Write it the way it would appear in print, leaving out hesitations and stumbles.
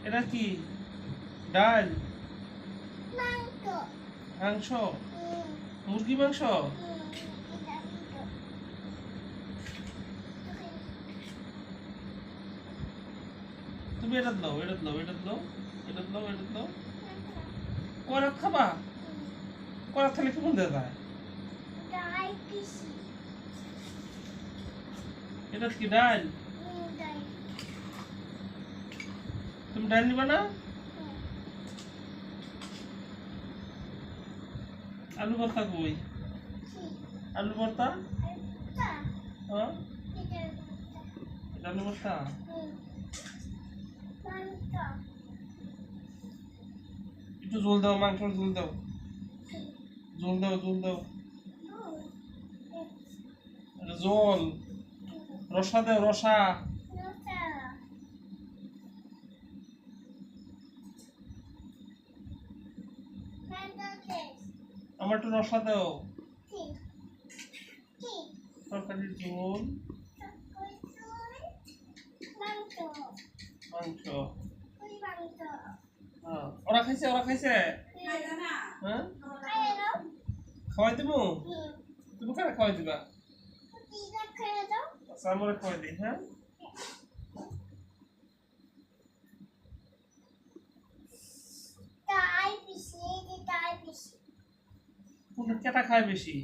এটা কি ডাল মাংস মুরগি মাংস তুমি এটা দাও এটা দাও এটা দাও এটা দাও এটা দাও করাত খাবা করাত খেলে কেমন দেওয়া যায় এটা কি ডাল তুমি ডাল নিবা না আলু ভর্তা কই আলু ভর্তা হ্যাঁ এটা আলু ভর্তা একটু ঝোল দাও মাংসের ঝোল দাও ঝোল দাও ঝোল দাও ঝোল রসা দাও রসা আমার একটু রসা দাও তরকারির ঝোল মাংস ওরা খাইছে হ্যাঁ খাওয়াই দেবো তুমি কারা খাওয়াই দিবা আচ্ছা আমরা খাওয়াই দিই হ্যাঁ কোনটা কেটা খায় বেশি